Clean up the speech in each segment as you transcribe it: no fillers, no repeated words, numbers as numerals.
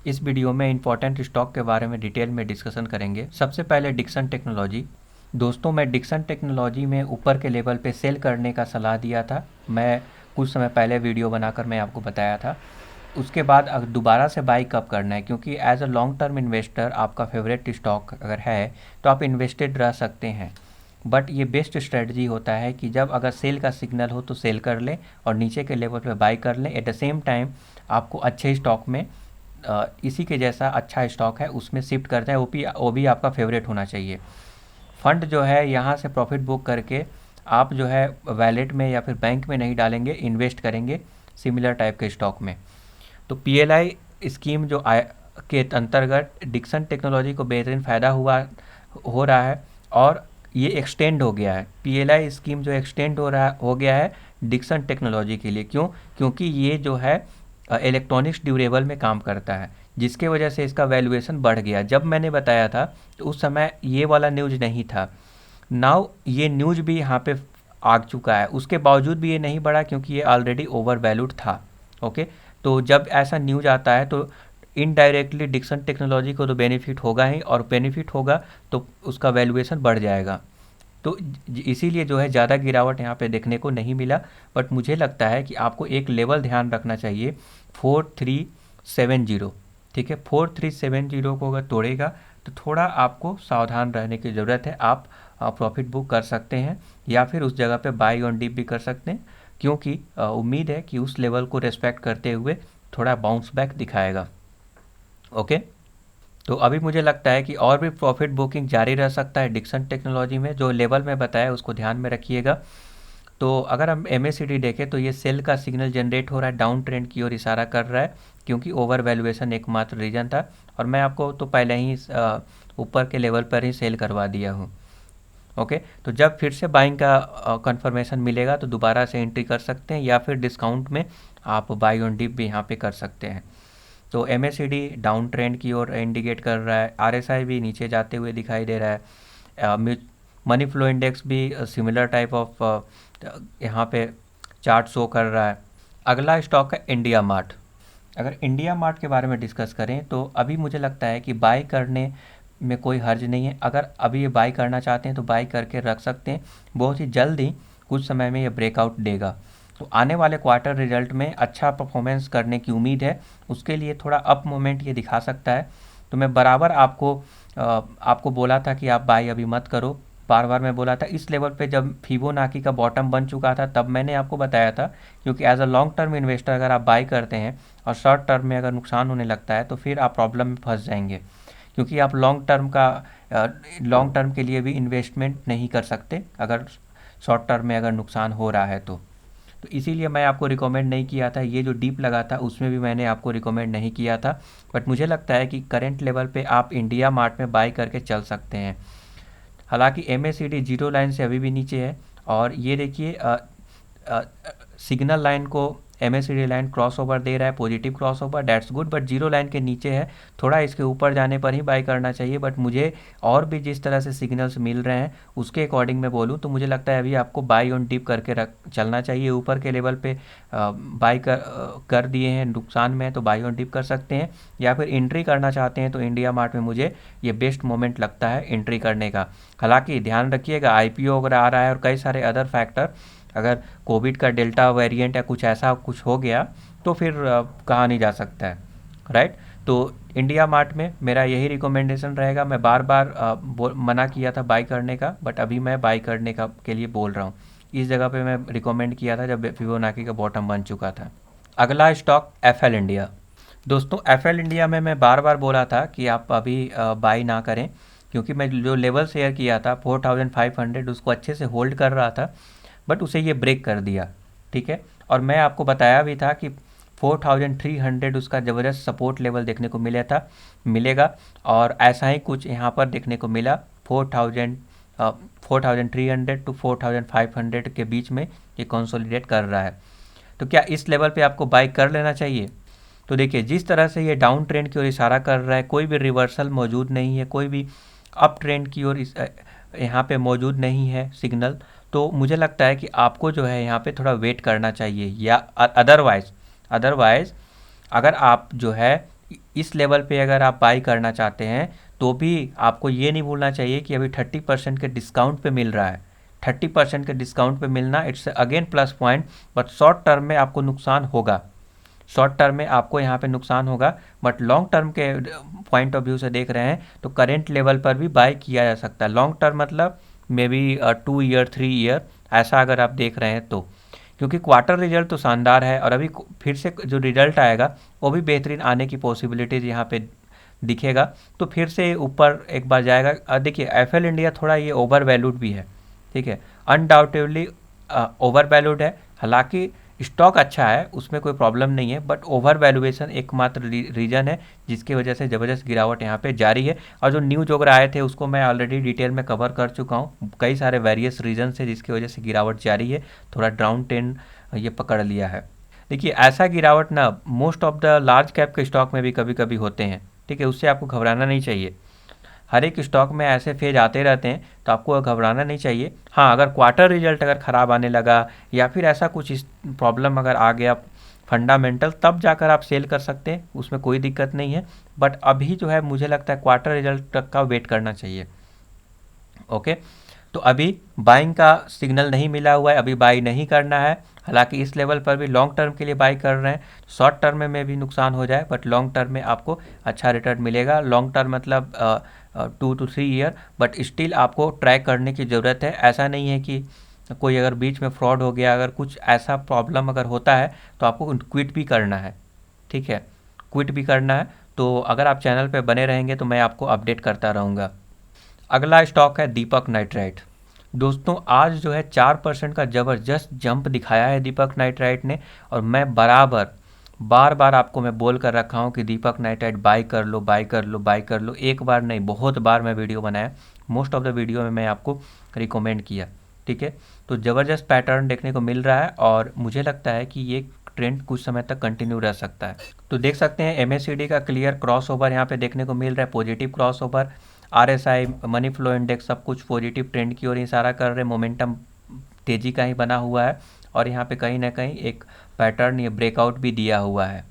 इस वीडियो में important stock के बारे में डिटेल में डिस्कशन करेंगे। सबसे पहले डिक्सन टेक्नोलॉजी। दोस्तों, मैं डिक्सन टेक्नोलॉजी में ऊपर के लेवल पे सेल करने का सलाह दिया था। मैं कुछ समय पहले वीडियो बनाकर मैं आपको बताया था। उसके बाद दोबारा से बाई कब करना है, क्योंकि as a long term investor आपका फेवरेट स्टॉक अगर है तो आप इन्वेस्टेड रह सकते हैं। बट ये बेस्ट स्ट्रेटजी होता है कि जब अगर सेल का सिग्नल हो तो सेल कर लें और नीचे के लेवल पे बाई कर लें। एट द सेम टाइम आपको अच्छे स्टॉक में इसी के जैसा अच्छा स्टॉक है उसमें शिफ्ट करते हैं। वो भी आपका फेवरेट होना चाहिए। फंड जो है यहाँ से प्रॉफिट बुक करके आप जो है वैलेट में या फिर बैंक में नहीं डालेंगे, इन्वेस्ट करेंगे सिमिलर टाइप के स्टॉक में। तो पीएलआई स्कीम जो के अंतर्गत डिक्सन टेक्नोलॉजी को बेहतरीन फ़ायदा हो रहा है और ये एक्सटेंड हो गया है। पीएलआई स्कीम जो एक्सटेंड हो गया है डिक्सन टेक्नोलॉजी के लिए। क्यों? क्योंकि ये जो है इलेक्ट्रॉनिक्स ड्यूरेबल में काम करता है, जिसके वजह से इसका वैल्यूएशन बढ़ गया। जब मैंने बताया था तो उस समय ये वाला न्यूज़ नहीं था। नाउ ये न्यूज़ भी यहाँ पे आ चुका है, उसके बावजूद भी ये नहीं बढ़ा क्योंकि ये ऑलरेडी ओवर वैल्यूड था। ओके, तो जब ऐसा न्यूज़ आता है तो इनडायरेक्टली डिक्सन टेक्नोलॉजी को तो बेनिफिट होगा ही, और बेनिफिट होगा तो उसका वैल्यूएशन बढ़ जाएगा। तो इसीलिए जो है ज़्यादा गिरावट यहाँ पे देखने को नहीं मिला। बट मुझे लगता है कि आपको एक लेवल ध्यान रखना चाहिए, 4370। ठीक है, 4370 को अगर तोड़ेगा तो थोड़ा आपको सावधान रहने की ज़रूरत है। आप प्रॉफिट बुक कर सकते हैं या फिर उस जगह पे बाई ऑन डिप भी कर सकते हैं, क्योंकि उम्मीद है कि उस लेवल को रेस्पेक्ट करते हुए थोड़ा बाउंस बैक दिखाएगा। ओके, तो अभी मुझे लगता है कि और भी प्रॉफिट बुकिंग जारी रह सकता है डिक्सन टेक्नोलॉजी में। जो लेवल में बताया उसको ध्यान में रखिएगा। तो अगर हम एमएसीडी देखें तो ये सेल का सिग्नल जनरेट हो रहा है, डाउन ट्रेंड की ओर इशारा कर रहा है, क्योंकि ओवर वैल्यूएशन एकमात्र रीजन था। और मैं आपको तो पहले ही ऊपर के लेवल पर ही सेल करवा दिया हूँ। ओके, तो जब फिर से बाइंग का कंफर्मेशन मिलेगा तो दोबारा से एंट्री कर सकते हैं या फिर डिस्काउंट में आप बाई ऑन डिप भी यहाँ पे कर सकते हैं। तो एमएसीडी डाउन ट्रेंड की ओर इंडिकेट कर रहा है, आरएसआई भी नीचे जाते हुए दिखाई दे रहा है, मनी फ्लो इंडेक्स भी सिमिलर टाइप ऑफ यहाँ पे चार्ट शो कर रहा है। अगला स्टॉक है इंडिया मार्ट। अगर इंडिया मार्ट के बारे में डिस्कस करें तो अभी मुझे लगता है कि बाई करने में कोई हर्ज नहीं है। अगर अभी ये बाई करना चाहते हैं तो बाई करके रख सकते हैं। बहुत ही जल्द ही कुछ समय में ये ब्रेकआउट देगा, तो आने वाले क्वार्टर रिजल्ट में अच्छा परफॉर्मेंस करने की उम्मीद है। उसके लिए थोड़ा अप मोमेंट ये दिखा सकता है। तो मैं बराबर आपको बोला था कि आप बाई अभी मत करो। बार बार मैं बोला था। इस लेवल पे जब फिबोनाची का बॉटम बन चुका था तब मैंने आपको बताया था, क्योंकि as a long term investor अगर आप बाई करते हैं और शॉर्ट टर्म में अगर नुकसान होने लगता है तो फिर आप प्रॉब्लम में फंस जाएंगे, क्योंकि आप लॉन्ग टर्म के लिए भी इन्वेस्टमेंट नहीं कर सकते अगर शॉर्ट टर्म में अगर नुकसान हो रहा है तो इसीलिए मैं आपको रिकमेंड नहीं किया था। ये जो डीप लगा था उसमें भी मैंने आपको रिकमेंड नहीं किया था। बट मुझे लगता है कि करंट लेवल पे आप इंडिया मार्ट में बाई करके चल सकते हैं। हालांकि एमएसीडी जीरो लाइन से अभी भी नीचे है, और ये देखिए सिग्नल लाइन को एमएसीडी लाइन क्रॉस ओवर दे रहा है, positive cross over, that's good. But zero line के नीचे है, थोड़ा इसके ऊपर जाने पर ही बाई करना चाहिए। बट मुझे और भी जिस तरह से सिग्नल्स मिल रहे हैं उसके अकॉर्डिंग मैं बोलूँ तो मुझे लगता है अभी आपको बाई ऑन डिप करके चलना चाहिए। ऊपर के लेवल पे बाई कर दिए हैं, नुकसान में है तो बाई ऑन डिप कर सकते हैं, या फिर एंट्री करना चाहते हैं तो इंडिया मार्ट में मुझे ये बेस्ट मोमेंट लगता है एंट्री करने का। हालांकि ध्यान रखिएगा आईपीओ वगैरह आ रहा है और कई सारे अदर फैक्टर, अगर कोविड का डेल्टा वेरिएंट या कुछ ऐसा कुछ हो गया तो फिर कहा नहीं जा सकता है, राइट। तो इंडिया मार्ट में मेरा यही रिकमेंडेशन रहेगा। मैं बार बार मना किया था बाई करने का, बट अभी मैं बाई करने का के लिए बोल रहा हूँ। इस जगह पे मैं रिकमेंड किया था जब फिबोनाची का बॉटम बन चुका था। अगला स्टॉक एफएल इंडिया। दोस्तों, एफएल इंडिया में मैं बार बार बोला था कि आप अभी बाई ना करें, क्योंकि मैं जो लेवल शेयर किया था 4500 उसको अच्छे से होल्ड कर रहा था, बट उसे ये ब्रेक कर दिया। ठीक है, और मैं आपको बताया भी था कि 4300 उसका ज़बरदस्त सपोर्ट लेवल देखने को मिलेगा, और ऐसा ही कुछ यहाँ पर देखने को मिला। 4300 टू 4500 के बीच में ये कंसोलिडेट कर रहा है। तो क्या इस लेवल पे आपको बाई कर लेना चाहिए? तो देखिए, जिस तरह से ये डाउन ट्रेंड की ओर इशारा कर रहा है, कोई भी रिवर्सल मौजूद नहीं है, कोई भी अप ट्रेंड की ओर यहाँ पे मौजूद नहीं है सिग्नल, तो मुझे लगता है कि आपको जो है यहाँ पे थोड़ा वेट करना चाहिए। या अदरवाइज़ अगर आप जो है इस लेवल पे अगर आप बाई करना चाहते हैं तो भी आपको ये नहीं भूलना चाहिए कि अभी 30% के डिस्काउंट पे मिल रहा है। 30% के डिस्काउंट पे मिलना it's again plus point, but short term में आपको नुकसान होगा। शॉर्ट टर्म में आपको यहाँ पे नुकसान होगा, बट लॉन्ग टर्म के पॉइंट ऑफ व्यू से देख रहे हैं तो करेंट लेवल पर भी बाय किया जा सकता है। लॉन्ग टर्म मतलब मे बी 2 ईयर 3 ईयर, ऐसा अगर आप देख रहे हैं तो, क्योंकि क्वार्टर रिजल्ट तो शानदार है और अभी फिर से जो रिजल्ट आएगा वो भी बेहतरीन आने की पॉसिबिलिटीज़ यहाँ पे दिखेगा, तो फिर से ऊपर एक बार जाएगा। देखिए एफएल इंडिया थोड़ा ये ओवर वैल्यूड भी है, ठीक है, अनडाउटेडली ओवर वैल्यूड है। हालांकि स्टॉक अच्छा है, उसमें कोई प्रॉब्लम नहीं है, बट ओवर वैल्यूएशन एकमात्र रीजन है जिसकी वजह से ज़बरदस्त गिरावट यहाँ पे जारी है। और जो न्यूज वगैरह आए थे उसको मैं ऑलरेडी डिटेल में कवर कर चुका हूँ, कई सारे वेरियस रीजन है जिसकी वजह से गिरावट जारी है, थोड़ा डाउन ट्रेंड ये पकड़ लिया है। देखिए ऐसा गिरावट ना most of the large cap के स्टॉक में भी कभी कभी होते हैं, ठीक है, उससे आपको घबराना नहीं चाहिए। हर एक स्टॉक में ऐसे फेज आते रहते हैं तो आपको घबराना नहीं चाहिए। हाँ, अगर क्वार्टर रिजल्ट अगर ख़राब आने लगा या फिर ऐसा कुछ प्रॉब्लम अगर आ गया फंडामेंटल, तब जाकर आप सेल कर सकते हैं, उसमें कोई दिक्कत नहीं है। बट अभी जो है मुझे लगता है क्वार्टर रिजल्ट तक का वेट करना चाहिए। ओके, तो अभी बाइंग का सिग्नल नहीं मिला हुआ है, अभी बाई नहीं करना है। हालांकि इस लेवल पर भी लॉन्ग टर्म के लिए बाई कर रहे हैं, शॉर्ट टर्म में भी नुकसान हो जाए बट लॉन्ग टर्म में आपको अच्छा रिटर्न मिलेगा। लॉन्ग टर्म मतलब 2 to 3 ईयर, बट स्टिल आपको ट्रैक करने की ज़रूरत है। ऐसा नहीं है कि कोई अगर बीच में फ्रॉड हो गया, अगर कुछ ऐसा प्रॉब्लम अगर होता है तो आपको क्विट भी करना है, ठीक है, क्विट भी करना है। तो अगर आप चैनल पे बने रहेंगे तो मैं आपको अपडेट करता रहूँगा। अगला स्टॉक है दीपक नाइट्राइट। दोस्तों आज जो है 4% का ज़बरदस्त जंप दिखाया है दीपक नाइट्राइट ने, और मैं बार बार आपको मैं बोल कर रखा हूँ कि दीपक नाइट्राइट बाई कर लो, बाई कर लो, बाई कर लो। एक बार नहीं, बहुत बार मैं वीडियो बनाया, मोस्ट ऑफ द वीडियो में मैं आपको रिकमेंड किया, ठीक है। तो ज़बरदस्त पैटर्न देखने को मिल रहा है और मुझे लगता है कि ये ट्रेंड कुछ समय तक कंटिन्यू रह सकता है। तो देख सकते हैं MACD का क्लियर क्रॉस ओवर यहाँ पे देखने को मिल रहा है, positive cross over. RSI, money flow index सब कुछ पॉजिटिव ट्रेंड की ओर इशारा कर रहे हैं, मोमेंटम तेज़ी का ही बना हुआ है और यहाँ पे कहीं ना कहीं एक पैटर्न ये ब्रेकआउट भी दिया हुआ है।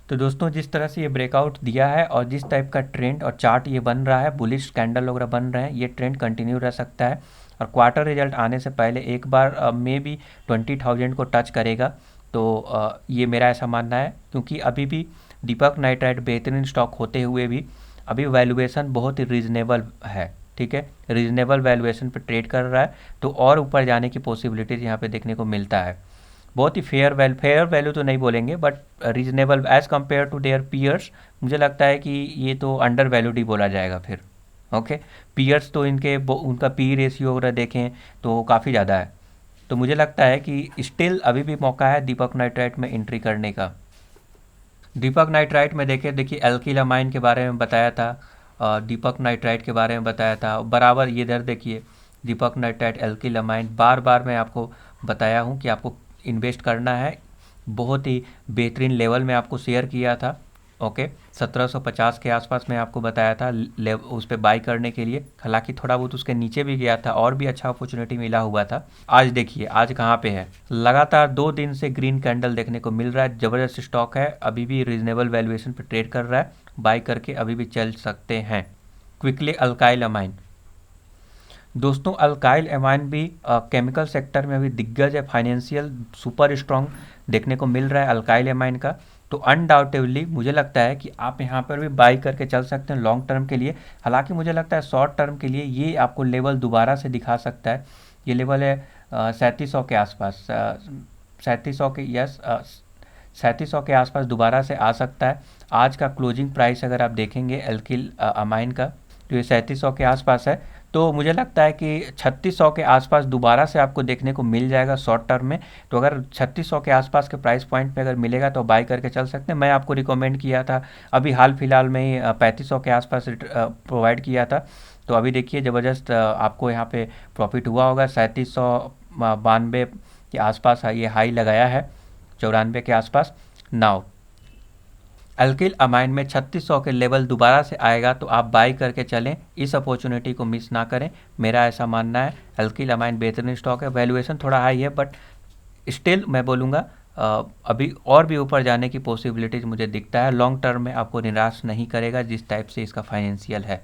तो दोस्तों जिस तरह से ये ब्रेकआउट दिया है और जिस टाइप का ट्रेंड और चार्ट ये बन रहा है, बुलिश कैंडल वगैरह बन रहे हैं, ये ट्रेंड कंटिन्यू रह सकता है और क्वार्टर रिजल्ट आने से पहले एक बार मे बी 20,000 को टच करेगा। तो ये मेरा ऐसा मानना है, क्योंकि अभी भी दीपक नाइट्राइट बेहतरीन स्टॉक होते हुए भी अभी वैल्यूएशन बहुत ही रीजनेबल है, ठीक है, रीजनेबल वैल्यूएशन पे ट्रेड कर रहा है, तो और ऊपर जाने की पॉसिबिलिटीज़ यहाँ पे देखने को मिलता है। बहुत ही फेयर वैल्यू तो नहीं बोलेंगे but reasonable as compare to their peers. मुझे लगता है कि ये तो अंडर वैल्यूड ही बोला जाएगा फिर। ओके, पीयर्स तो उनका पी रेशियो वगैरह देखें तो काफ़ी ज़्यादा है, तो मुझे लगता है कि स्टिल अभी भी मौका है दीपक नाइट्राइट में एंट्री करने का। दीपक नाइट्राइट में देखिए एल्किल अमाइन के बारे में बताया था, दीपक नाइट्राइट के बारे में बताया था बराबर। ये इधर देखिए दीपक नाइट्राइट, एल्किल अमाइन, बार मैं आपको बताया हूँ कि आपको इन्वेस्ट करना है। बहुत ही बेहतरीन लेवल में आपको शेयर किया था। ओके, 1750 के आसपास में आपको बताया था उस पर बाई करने के लिए। हालांकि थोड़ा बहुत उसके नीचे भी गया था और भी अच्छा अपॉर्चुनिटी मिला हुआ था। आज देखिए आज कहाँ पे है, लगातार 2 दिन से ग्रीन कैंडल देखने को मिल रहा है। ज़बरदस्त स्टॉक है, अभी भी रीजनेबल वैल्यूएशन पे ट्रेड कर रहा है, बाई करके अभी भी चल सकते हैं। क्विकली अल्काइल अमाइन, दोस्तों अल्काइल अमाइन भी केमिकल सेक्टर में अभी दिग्गज है, फाइनेंशियल सुपर स्ट्रॉन्ग देखने को मिल रहा है अल्काइल अमाइन का। तो अनडाउटेबली मुझे लगता है कि आप यहाँ पर भी बाई करके चल सकते हैं लॉन्ग टर्म के लिए। हालांकि मुझे लगता है शॉर्ट टर्म के लिए ये आपको लेवल दोबारा से दिखा सकता है। ये लेवल है 3700 के आसपास, 3700 के, यस 3700 के आसपास दोबारा से आ सकता है। आज का क्लोजिंग प्राइस अगर आप देखेंगे अल्किल अमाइन का तो ये 3700 के आसपास है। तो मुझे लगता है कि 3600 के आसपास दोबारा से आपको देखने को मिल जाएगा शॉर्ट टर्म में। तो अगर 3600 के आसपास के प्राइस पॉइंट पे अगर मिलेगा तो बाई करके चल सकते हैं। मैं आपको रिकमेंड किया था अभी हाल फिलहाल में ही 3500 के आसपास प्रोवाइड किया था। तो अभी देखिए ज़बरदस्त आपको यहाँ पे प्रॉफिट हुआ होगा। 3792 के आसपास ये हाई लगाया है, 94 के आसपास। नाउ अल्किल अमाइन में 3600 के लेवल दोबारा से आएगा तो आप बाई करके चलें, इस अपॉर्चुनिटी को मिस ना करें, मेरा ऐसा मानना है। अल्किल अमाइन बेहतरीन स्टॉक है, वैल्यूएशन थोड़ा हाई है बट स्टिल मैं बोलूँगा अभी और भी ऊपर जाने की पॉसिबिलिटीज़ मुझे दिखता है। लॉन्ग टर्म में आपको निराश नहीं करेगा जिस टाइप से इसका फाइनेंशियल है।